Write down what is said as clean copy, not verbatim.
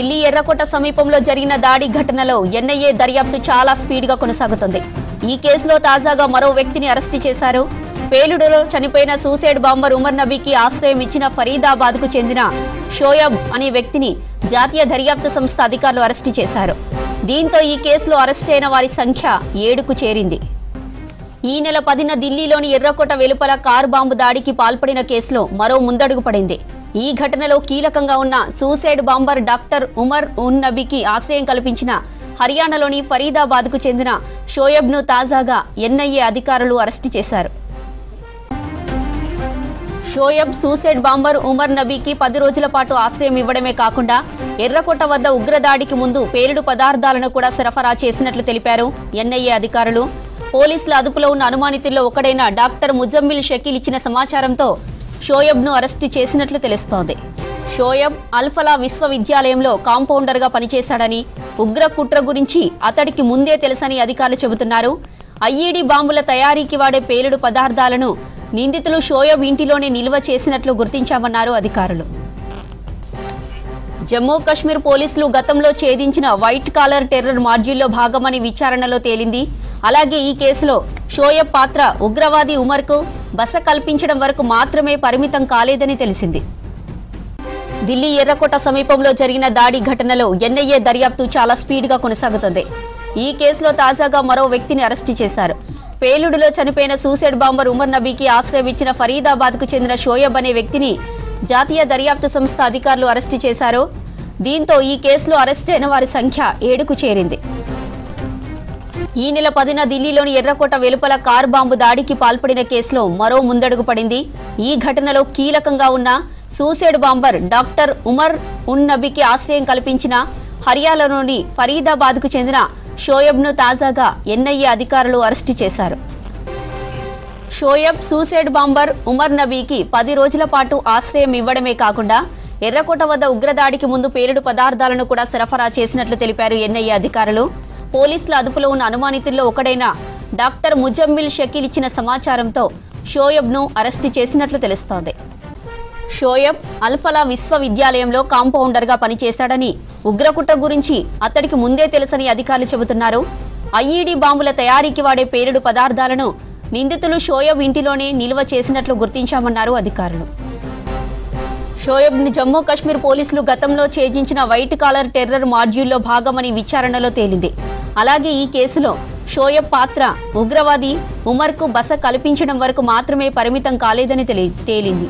ఢిల్లీ ఎర్రకోట సమీపంలో జరిగిన దాడి ఘటనలో ఎన్ఐఏ దర్యాప్తు చాలా స్పీడ్గా కొనసాగుతుంది. ఈ కేసులో తాజాగా మరో వ్యక్తిని అరెస్టు చేశారు. పేలుడులో చనిపోయిన సూసైడ్ బాంబర్ ఉమర్ నబీకి ఆశ్రయం ఇచ్చిన ఫరీదాబాద్కు చెందిన షోయబ్ అనే వ్యక్తిని జాతీయ దర్యాప్తు సంస్థ అధికారులు అరెస్టు చేశారు. దీంతో ఈ కేసులో అరెస్టు అయిన వారి సంఖ్య 7కు చేరింది. ఈ నెల 10న ఢిల్లీలోని ఎర్రకోట వెలుపల కారు బాంబు దాడికి పాల్పడిన కేసులో మరో ముందడుగు పడింది. ఈ ఘటనలో కీలకంగా ఉన్న సూసైడ్ బాంబర్ డాక్టర్ ఉమర్ ఉన్ నబీకి ఆశ్రయం కల్పించిన హర్యానాలోని ఫరీదాబాద్కు చెందిన షోయబ్ను తాజాగా ఎన్ఐఏ అధికారులు అరెస్టు చేశారు. షోయబ్ సూసైడ్ బాంబర్ ఉమర్ నబీకి 10 రోజుల పాటు ఆశ్రయం ఇవ్వడమే కాకుండా ఎర్రకోట వద్ద ఉగ్రదాడికి ముందు పేలుడు పదార్థాలను కూడా సరఫరా చేసినట్లు తెలిపారు ఎన్ఐఏ అధికారులు. పోలీసుల అదుపులో ఉన్న అనుమానితుల్లో ఒకడైన డాక్టర్ ముజమ్మిల్ షకీల్ ఇచ్చిన సమాచారంతో షోయబ్ను అరెస్టు చేసినట్లు తెలుస్తోంది. షోయబ్ అల్ఫలా విశ్వవిద్యాలయంలో కాంపౌండర్గా పనిచేశాడని, ఉగ్ర కుట్ర గురించి అతడికి ముందే తెలుసని అధికారులు చెబుతున్నారు. ఐఈడీ బాంబుల తయారీకి వాడే పేలుడు పదార్థాలను నిందితులు షోయబ్ ఇంటిలోనే నిల్వ చేసినట్లు గుర్తించామన్నారు అధికారులు. జమ్మూ కశ్మీర్ పోలీసులు గతంలో ఛేదించిన వైట్ కాలర్ టెర్రర్ మాడ్యూల్లో భాగమని విచారణలో తేలింది. అలాగే ఈ కేసులో షోయబ్ పాత్ర ఉగ్రవాది ఉమర్కు బస కల్పించడం వరకు మాత్రమే పరిమితం కాలేదని తెలిసింది. ఢిల్లీ ఎర్రకోట సమీపంలో జరిగిన దాడి ఘటనలో ఎన్ఐఏ దర్యాప్తు చాలా స్పీడ్గా కొనసాగుతుంది. ఈ కేసులో తాజాగా మరో వ్యక్తిని అరెస్టు చేశారు. పేలుడులో చనిపోయిన సూసైడ్ బాంబర్ ఉమర్ నబీకి ఆశ్రయం ఇచ్చిన ఫరీదాబాద్కు చెందిన షోయబ్ అనే వ్యక్తిని జాతీయ దర్యాప్తు సంస్థ అధికారులు అరెస్టు చేశారు. దీంతో ఈ కేసులో అరెస్టు అయిన వారి సంఖ్య 7కు చేరింది. ఈ నెల 10న ఢిల్లీలోని ఎర్రకోట వెలుపల కారు బాంబు దాడికి పాల్పడిన కేసులో మరో ముందడుగు పడింది. ఈ ఘటనలో కీలకంగా ఉన్న సూసైడ్ బాంబర్ డాక్టర్ ఉమర్ ఉన్ నబీకి ఆశ్రయం కల్పించిన హర్యానాలోని ఫరీదాబాద్కు చెందిన షోయబ్ను తాజాగా ఎన్ఐఏ అధికారులు అరెస్టు చేశారు. షోయబ్ సూసైడ్ బాంబర్ ఉమర్ నబీకి 10 రోజుల పాటు ఆశ్రయం ఇవ్వడమే కాకుండా ఎర్రకోట వద్ద ఉగ్రదాడికి ముందు పేలుడు పదార్థాలను కూడా సరఫరా చేసినట్లు తెలిపారు ఎన్ఐఏ అధికారులు. పోలీసుల అదుపులో ఉన్న అనుమానితుల్లో ఒకడైన డాక్టర్ ముజమ్మిల్ షకీల్ ఇచ్చిన సమాచారంతో షోయబ్ను అరెస్టు చేసినట్లు తెలుస్తోంది. షోయబ్ అల్ఫలా విశ్వవిద్యాలయంలో కాంపౌండర్గా పనిచేశాడని, ఉగ్రకుట్ర గురించి అతడికి ముందే తెలుసని అధికారులు చెబుతున్నారు. ఐఈడీ బాంబుల తయారీకి వాడే పేలుడు పదార్థాలను నిందితులు షోయబ్ ఇంటిలోనే నిల్వ చేసినట్లు గుర్తించామన్నారు అధికారులు. షోయబ్ను జమ్మూ కశ్మీర్ పోలీసులు గతంలో ఛేదించిన వైట్ కాలర్ టెర్రర్ మాడ్యూల్లో భాగమని విచారణలో తేలింది. అలాగే ఈ కేసులో షోయబ్ పాత్ర ఉగ్రవాది ఉమర్కు బస కల్పించడం వరకు మాత్రమే పరిమితం కాలేదని తేలింది.